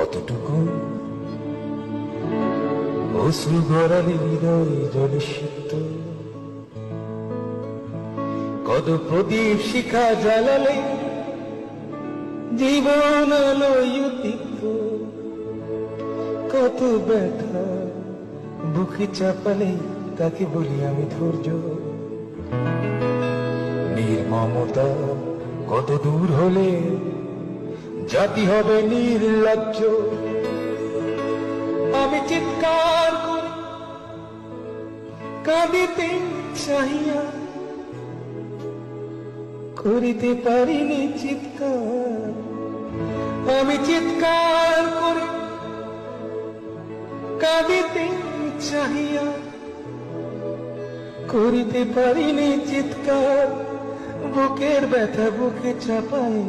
কতটুকু অশ্রু গড়ালে হৃদয় জলে সিদ্ধ, কত প্রদীপ শিখা জ্বালালে জীবন আলোয় উদ্দীপ্ত, কত ব্যথা বুকে চাপালে তাকে বলি আমি ধৈর্য। নির্মমতা কত দূর হলে জাতি হবে নির্লজ্জ। আমি চিৎকার করি কাঁদিতে চাহিয়া, করিতে পারিনি চিৎকার। আমি চিৎকার করি কাঁদিতে চাহিয়া, করিতে পারিনি চিৎকার। বুকের ব্যথা বুকে চাপায়